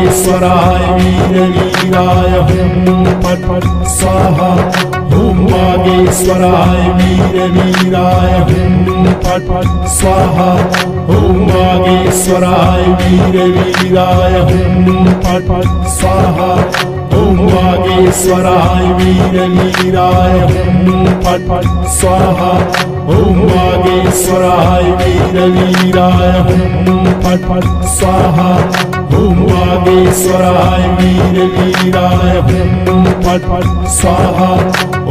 वागेश्वराय वीरवीराय हुं फट् फट् स्वाहा ॐ वागेश्वराय वीरवीराय हुं फट् फट् स्वाहा ॐ वागेश्वराय वीरवीराय हुं फट् फट् स्वाहा ॐ वागेश्वराय वीरवीराय हुं फट् फट् स्वाहा ॐ वागेश्वराय वीरवीराय हुं फट् फट् स्वाहा ॐ वागेश्वराय वीरवीराय हुं फट् फट् स्वाहा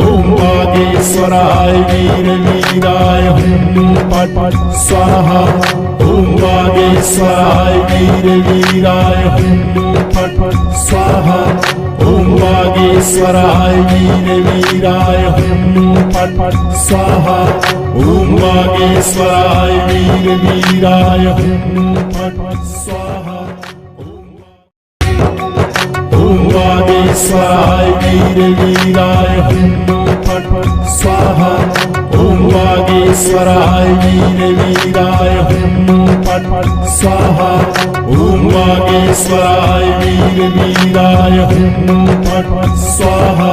ॐ वागेश्वराय वीरवीराय हुं फट् फट् स्वाहा ॐ वागेश्वराय वीरवीराय हुं फट् फट् स्वाहा ॐ वागेश्वराय वीरवीराय हुं फट् फट् स्वाहा ॐ वागेश्वराय वीरवीराय हुं फट् फट् स्वाहा ॐ वागेश्वराय वीरवीराय हुं फट् फट् स्वाहा ॐ वागेश्वराय वीरवीराय हुं फट् फट् स्वाहा ॐ वागेश्वराय वीरवीराय हुं फट् फट् स्वाहा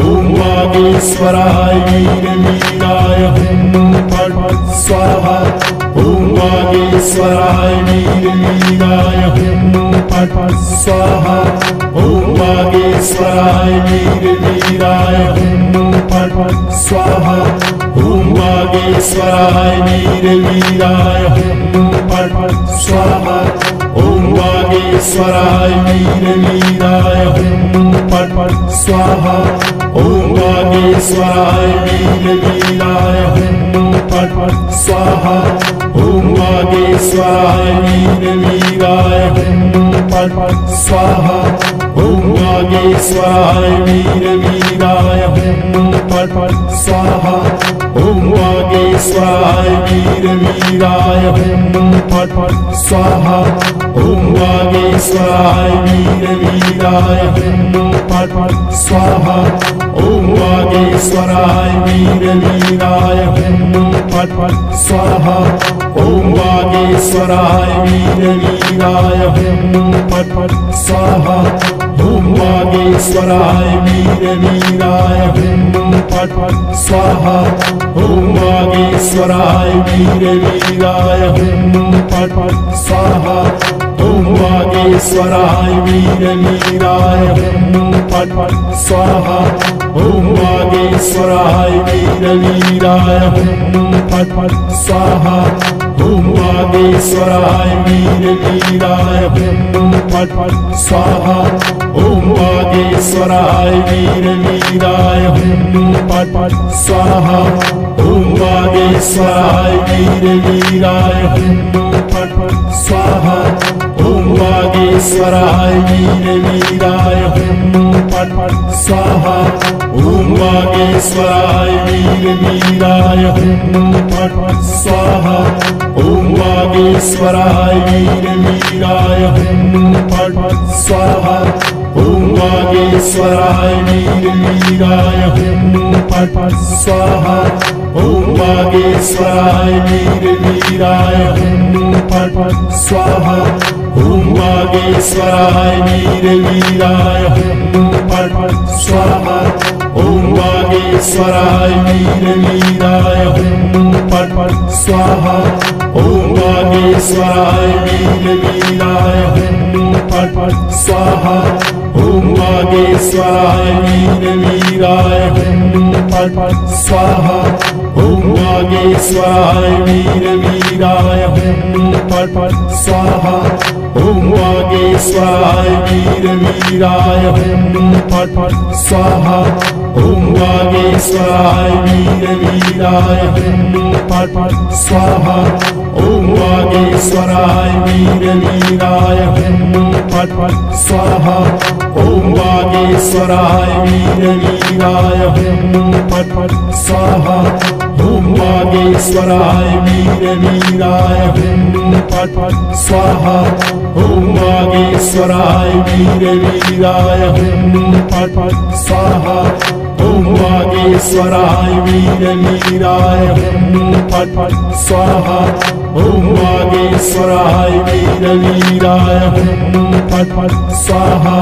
ॐ वागेश्वराय वीरवीराय हुं फट् फट् स्वाहा ॐ वागेश्वराय वीरवीराय हुं फट् फट् स्वाहा ॐ वागेश्वराय वीरवीराय हुं फट् फट् स्वाहा ॐ वागेश्वराय वीरवीराय हुं फट् फट् स्वाहा ॐ वागेश्वराय वीरवीराय हुं फट् फट् स्वाहा ॐ वागेश्वराय वीरवीराय हुं फट् फट् स्वाहा ॐ वागेश्वराय वीरवीराय हुं फट् फट् स्वाहा ॐ वागेश्वराय वीरवीराय हुं फट् फट् स्वाहा ॐ वागेश्वराय वीरवीराय हुं फट् फट् स्वाहा ॐ वागेश्वराय वीरवीराय हुं फट् फट् स्वाहा ॐ वागेश्वराय वीरवीराय हुं फट् फट् स्वाहा ॐ वागेश्वराय वीरवीराय हुं फट् फट् स्वाहा ॐ वागेश्वराय वीरवीराय हुं फट् फट् स्वाहा ॐ वागेश्वराय वीरवीराय हुं फट् फट् स्वाहा ॐ वागेश्वराय वीरवीराय हुं फट् फट् स्वाहा ॐ वागेश्वराय वीरवीराय हुं फट् फट् स्वाहा ॐ वागेश्वराय वीरवीराय हुं फट् फट् स्वाहा ॐ वागेश्वराय वीरवीराय हुं फट् फट् स्वाहा ॐ वागेश्वराय वीरवीराय हुं फट् फट् स्वाहा ॐ वागेश्वराय वीरवीराय हुं फट् फट् स्वाहा ॐ वागेश्वराय वीरवीराय हुं फट् फट् स्वाहा ॐ वागेश्वराय वीरवीराय हुं फट् फट् स्वाहा ॐ वागेश्वराय वीरवीराय हुं फट् फट् स्वाहा ॐ वागेश्वराय वीरवीराय हुं फट् फट् स्वाहा ॐ वागेश्वराय वीरवीराय हुं फट् फट् स्वाहा ॐ वागेश्वराय वीरवीराय हुं फट् फट् स्वाहा ॐ वागेश्वराय वीरवीराय हुं फट् फट् स्वाहा ॐ वागेश्वराय वीरवीराय हुं फट् फट् स्वाहा ॐ वागेश्वराय वीरवीराय हुं फट् फट् स्वाहा ॐ वागेश्वराय वीरवीराय हुं फट् फट् स्वाहा ॐ वागेश्वराय वीरवीराय हुं फट् फट् स्वाहा ॐ वागेश्वराय वीरवीराय हुं फट् फट् स्वाहा ॐ वागेश्वराय वीरवीराय हुं फट् फट् स्वाहा ॐ वागेश्वराय वीरवीराय हुं फट् फट् स्वाहा ॐ वागेश्वराय वीरवीराय हुं फट् फट् स्वाहा ॐ वागेश्वराय वीरवीराय हुं फट् फट् स्वाहा ॐ वागीश्वराय वीरवीराय हुं फट् फट् स्वाहा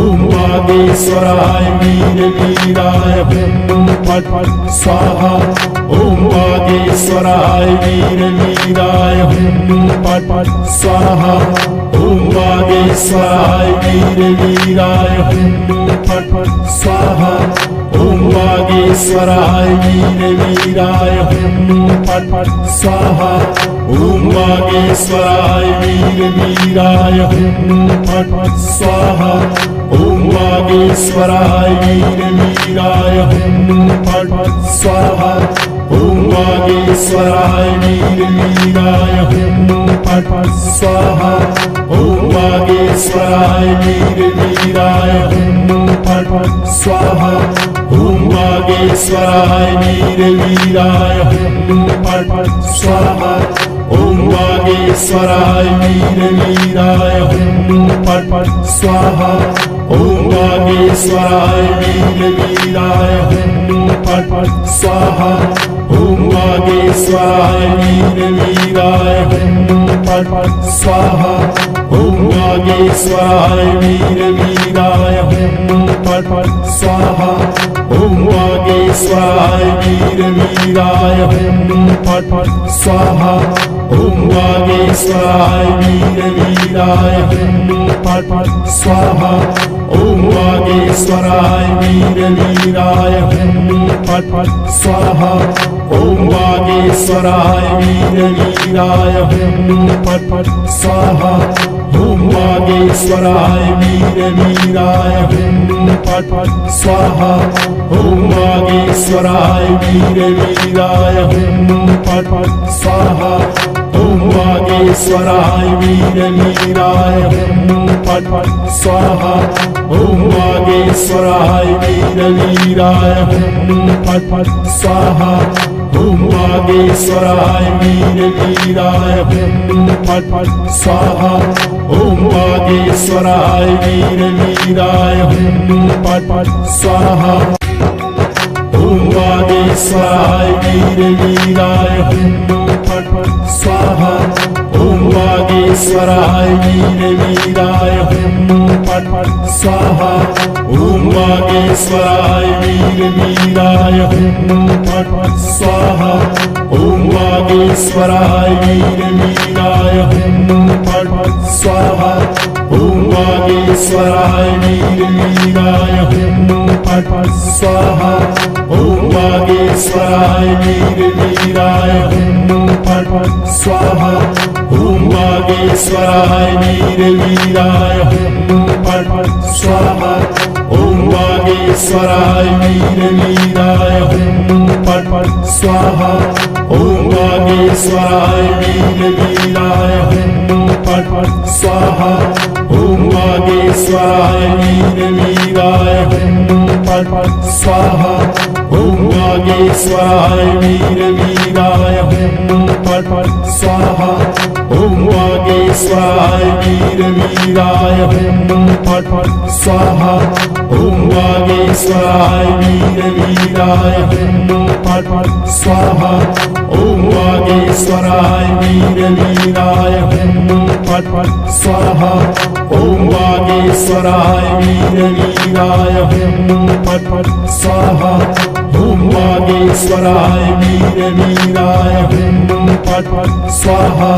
ॐ वागीश्वराय वीरवीराय हुं फट् फट् स्वाहा ॐ वागीश्वराय वीरवीराय हुं फट् फट् स्वाहा ॐ वागीश्वराय वीरवीराय हुं फट् फट् स्वाहा ॐ वागीश्वराय वीरवीराय हुं फट् फट् स्वाहा ॐ वागीश्वराय वीरवीराय हुं फट् फट् स्वाहा ॐ वागीश्वराय वीरवीराय हुं फट् फट् स्वाहा ॐ वागीश्वराय वीरवीराय हुं फट् फट् स्वाहा ॐ वागीश्वराय वीरवीराय हुं फट् फट् स्वाहा ॐ वागीश्वराय वीरवीराय हुं फट् फट् स्वाहा ॐ वागीश्वराय वीरवीराय हुं फट् फट् स्वाहा ॐ वागीश्वराय वीरवीराय हुं फट् फट् स्वाहा ॐ वागीश्वराय वीरवीराय हुं फट् फट् स्वाहा ॐ वागीश्वराय वीरवीराय हुं फट् फट् स्वाहा ॐ वागीश्वराय वीरवीराय हुं फट् फट् स्वाहा ॐ वागीश्वराय वीरवीराय हुं फट् फट् स्वाहा ॐ वागीश्वराय वीरवीराय हुं फट् फट् स्वाहा ॐ वागीश्वराय वीरवीराय हुं फट् फट् स्वाहा ॐ वागीश्वराय वीरवीराय हुं फट् फट् स्वाहा ॐ वागीश्वराय वीरवीराय हुं फट् फट् स्वाहा ॐ वागीश्वराय वीरवीराय हुं फट् फट् स्वाहा ॐ वागीश्वराय वीरवीराय हुं फट् फट् स्वाहा ॐ वागीश्वराय वीरवीराय हुं फट् फट् स्वाहा ॐ वागीश्वराय वीरवीराय हुं फट् फट् स्वाहा ॐ वागीश्वराय वीरवीराय हुं फट् फट् स्वाहा ॐ वागीश्वराय वीरवीराय हुं फट् फट् स्वाहा ॐ वागीश्वराय वीरवीराय हुं फट् फट् स्वाहा ॐ वागीश्वराय वीरवीराय हुं फट् फट् स्वाहा ॐ वागीश्वराय वीरवीराय हुं फट् फट् स्वाहा ॐ वागीश्वराय वीरवीराय हुं फट् फट् स्वाहा ॐ वागीश्वराय वीरवीराय हुं फट् फट् स्वाहा ॐ वागीश्वराय वीरवीराय हुं फट् फट् स्वाहा ॐ वागीश्वराय वीरवीराय हुं फट् फट् स्वाहा ॐ वागीश्वराय वीरवीराय हुं फट् फट् स्वाहा ॐ वागीश्वराय वीरवीराय हुं फट् फट् स्वाहा ॐ वागीश्वराय वीरवीराय हुं फट् फट् स्वाहा ॐ वागीश्वराय वीरवीराय हुं फट् फट् स्वाहा ॐ वागीश्वराय वीरवीराय हुं फट् फट् स्वाहा ॐ वागीश्वराय वीरवीराय हुं फट् फट् स्वाहा ॐ वागीश्वराय वीरवीराय हुं फट् फट् स्वाहा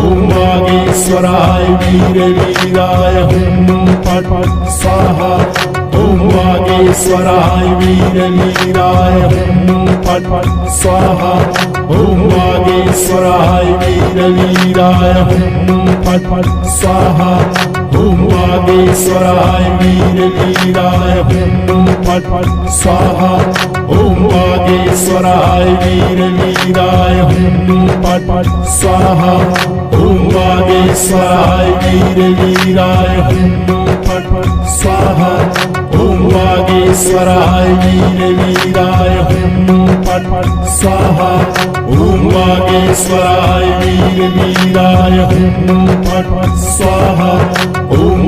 ॐ वागीश्वराय वीरवीराय हुं फट् फट् स्वाहा ॐ वागीश्वराय वीरवीराय हुं फट् फट् स्वाहा ॐ वागीश्वराय वीरवीराय हुं फट् फट् स्वाहा ॐ वागीश्वराय वीरवीराय हुं फट् फट् स्वाहा ॐ वागीश्वराय वीरवीराय हुं फट् फट् स्वाहा ॐ वागीश्वराय वीरवीराय हुं फट् फट् स्वाहा ॐ वागीश्वराय वीरवीराय हुं फट् फट् स्वाहा ॐ वागीश्वराय वीरवीराय हुं फट् फट् स्वाहा ॐ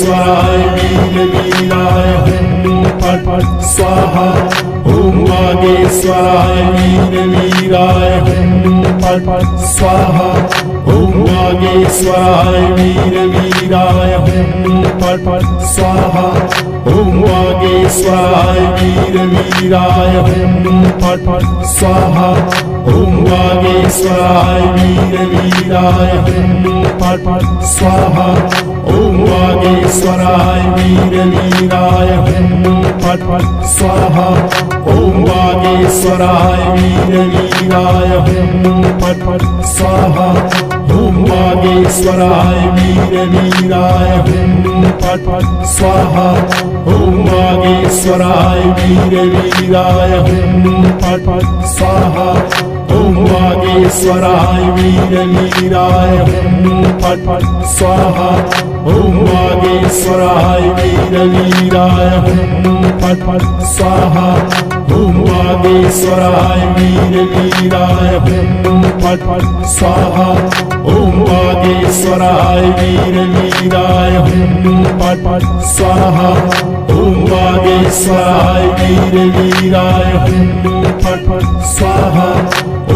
वागेश्वराय वीरवीराय हुं फट् फट् स्वाहा। ॐ वागेश्वराय वीरवीराय हुं फट् फट् स्वाहा। ॐ वागेश्वराय वीरवीराय हुं फट् फट् स्वाहा। ॐ वागेश्वराय वीरवीराय हुं फट् फट् स्वाहा। ॐ वागेश्वराय वीरवीराय हुं फट् फट् स्वाहा। ॐ वागेश्वराय वीरवीराय हुं फट् फट् स्वाहा। ॐ वागेश्वराय वीरवीराय हुं फट् फट् स्वाहा। ॐ वागेश्वराय वीरवीराय हुं फट् फट् स्वाहा। ॐ वागेश्वराय वीरवीराय हुं फट् फट् स्वाहा। ॐ वागेश्वराय वीरवीराय हुं फट् फट् स्वाहा। ॐ वागेश्वराय वीरवीराय हुं फट् फट् स्वाहा। ॐ वागेश्वराय वीरवीराय हुं फट् फट् स्वाहा। ॐ वागेश्वराय वीरवीराय हुं फट् फट् स्वाहा। ॐ वागेश्वराय वीरवीराय हुं फट् फट् स्वाहा।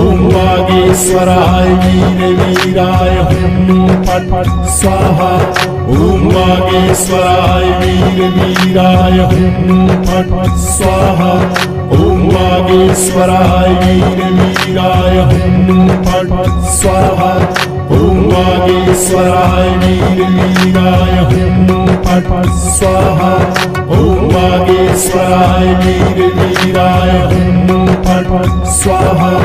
ॐ वागेश्वराय वीरवीराय हुं फट् फट् स्वाहा। ॐ वागेश्वराय वीरवीराय हुं फट् फट् स्वाहा। ॐ वागेश्वराय वीरवीराय हुं फट् फट् स्वाहा। ॐ वागेश्वराय वीरवीराय हुं फट् फट् स्वाहा। ॐ वागेश्वराय वीरवीराय हुं फट् फट् स्वाहा।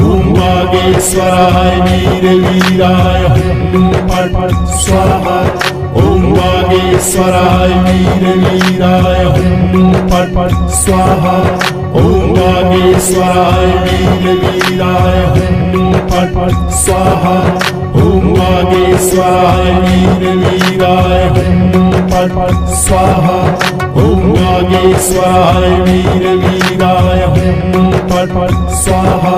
ॐ वागेश्वराय वीरवीराय हुं फट् फट् स्वाहा। ॐ वागेश्वराय वीरवीराय हुं फट् फट् स्वाहा। ॐ वागेश्वराय वीरवीराय हुं फट् फट् स्वाहा। ॐ वागेश्वराय वीरवीराय हुं फट् फट् स्वाहा। ॐ वागेश्वराय वीरवीराय हुं फट् फट् स्वाहा। ॐ वागेश्वराय वीरवीराय हुं फट् फट् स्वाहा।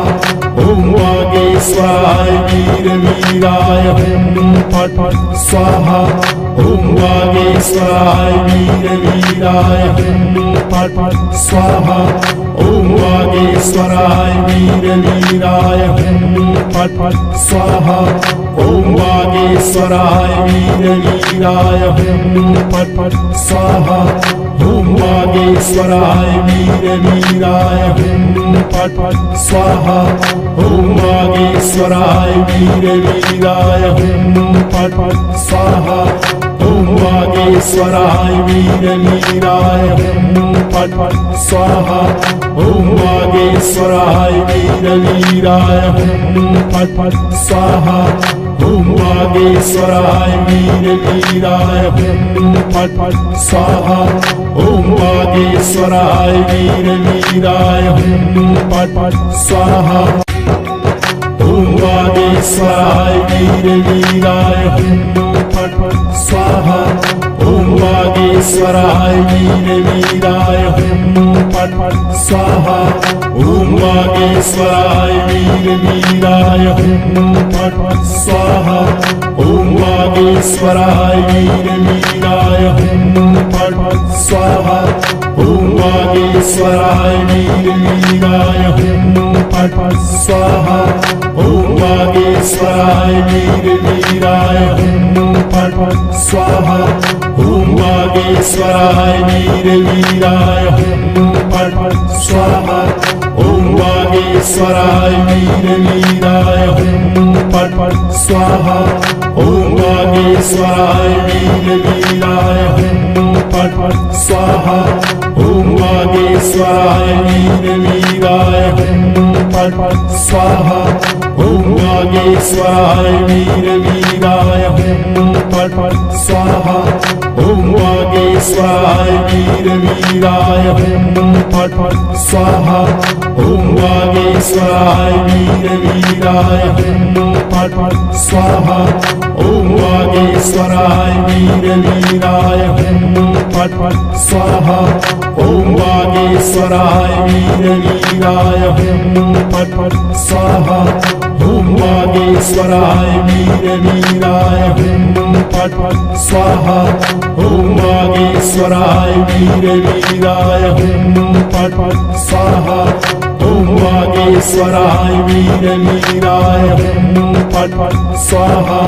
ॐ वागेश्वराय वीरवीराय हुं फट् फट् स्वाहा। ॐ वागेश्वराय वीरवीराय हुं फट् फट् स्वाहा। ॐ वागेश्वराय वीरवीराय हुं फट् फट् स्वाहा। ॐ वागेश्वराय वीरवीराय हुं फट् फट् स्वाहा। ॐ वागेश्वराय वीरवीराय हुं फट् फट् स्वाहा। ॐ वागेश्वराय वीरवीराय हुं फट् फट् स्वाहा। ॐ वागेश्वराय वीरवीराय हुं फट् फट् स्वाहा। ॐ वागेश्वराय वीरवीराय हुं फट् फट् स्वाहा। ॐ वागेश्वराय वीरवीराय हुं फट् फट् स्वाहा। ॐ वागेश्वराय वीरवीराय हुं फट् फट् स्वाहा। ॐ वागेश्वराय वीरवीराय हुं फट् फट् स्वाहा। ॐ वागेश्वराय वीरवीराय हुं फट् फट् स्वाहा। ॐ वागेश्वराय वीरवीराय हुं फट् फट् स्वाहा। ॐ वागेश्वराय वीरवीराय हुं फट् फट् स्वाहा। ॐ वागेश्वराय वीरवीराय हुं फट् फट् स्वाहा। ॐ वागेश्वराय वीरवीराय हुं फट् फट् स्वाहा। ॐ वागेश्वराय वीरवीराय हुं फट् फट् स्वाहा। ॐ वागेश्वराय वीरवीराय हुं फट् फट् स्वाहा। ॐ वागेश्वराय वीरवीराय हुं फट् फट् स्वाहा। ॐ वागेश्वराय वीरवीराय हुं फट् फट् स्वाहा। ॐ वागेश्वराय वीरवीराय हुं फट् फट् स्वाहा। ॐ वागेश्वराय वीरवीराय हुं फट् फट् स्वाहा। ॐ वागेश्वराय वीरवीराय हुं फट् फट् स्वाहा। ॐ वागेश्वराय वीरवीराय हुं फट् फट् स्वाहा। ॐ वागेश्वराय वीरवीराय हुं फट् फट् स्वाहा ॐ वागीश्वराय वीरवीराय हुं फट् फट् स्वाहा ॐ वागीश्वराय वीरवीराय हुं फट् फट् स्वाहा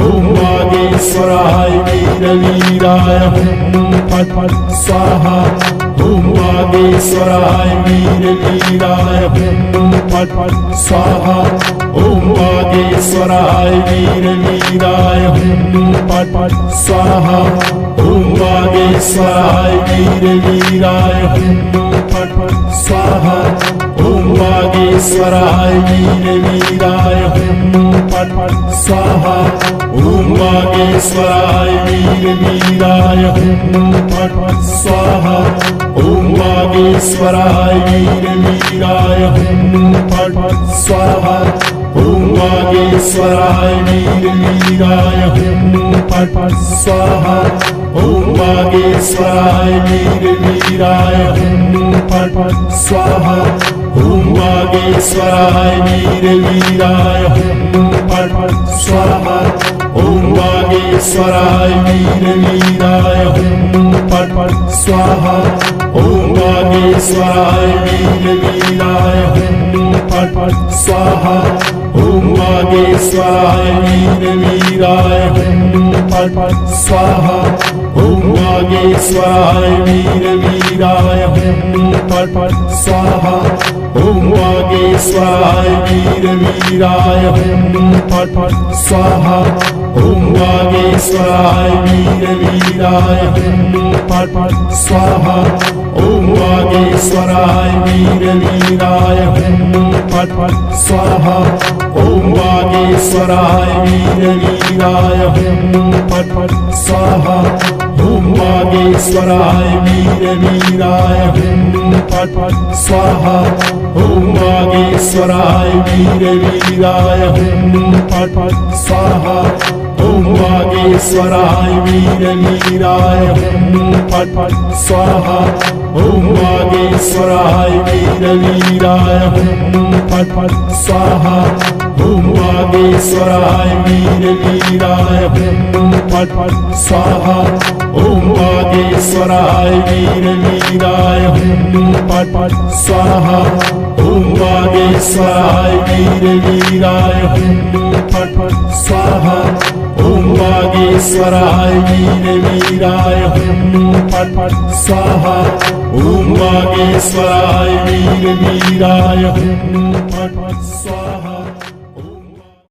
ॐ वागीश्वराय वीरवीराय हुं फट् फट् स्वाहा ॐ वागीश्वराय वीरवीराय हुं फट् फट् स्वाहा ॐ वागीश्वराय वीरवीराय हुं फट् फट् स्वाहा ॐ वागीश्वराय वीरवीराय हुं फट् फट् स्वाहा ॐ वागीश्वराय वीरवीराय हुं फट् फट् स्वाहा ॐ वागीश्वराय वीरवीराय हुं फट् फट् स्वाहा ॐ वागीश्वराय वीरवीराय हुं फट् फट् स्वाहा ॐ वागीश्वराय वीरवीराय हुं फट् फट् स्वाहा ॐ वागीश्वराय वीरवीराय हुं फट् फट् स्वाहा ॐ वागीश्वराय वीरवीराय हुं फट् फट् स्वाहा ॐ वागीश्वराय वीरवीराय हुं फट् फट् स्वाहा ॐ वागीश्वराय वीरवीराय हुं फट् फट् स्वाहा ॐ वागीश्वराय वीरवीराय हुं फट् फट् स्वाहा ॐ वागीश्वराय वीरवीराय हुं फट् फट् स्वाहा ॐ वागीश्वराय वीरवीराय हुं फट् फट् स्वाहा ॐ वागीश्वराय वीरवीराय हुं फट् फट् स्वाहा ॐ वागीश्वराय वीरवीराय हुं फट् फट् स्वाहा ॐ वागीश्वराय वीरवीराय हुं फट् फट् स्वाहा ॐ वागीश्वराय वीरवीराय हुं फट् फट् स्वाहा ॐ वागीश्वराय वीरवीराय हुं फट् फट् स्वाहा ॐ वागीश्वराय वीरवीराय हुं फट् फट् स्वाहा ॐ वागीश्वराय वीरवीराय हुं फट् फट् स्वाहा ॐ वागीश्वराय वीरवीराय हुं फट् फट् स्वाहा ॐ वागीश्वराय वीरवीराय हुं फट् फट् स्वाहा ॐ वागीश्वराय वीरवीराय हुं फट् फट् स्वाहा ॐ वागीश्वराय वीरवीराय हुं फट् फट् स्वाहा ॐ वागीश्वराय वीरवीराय हुं फट् फट् स्वाहा।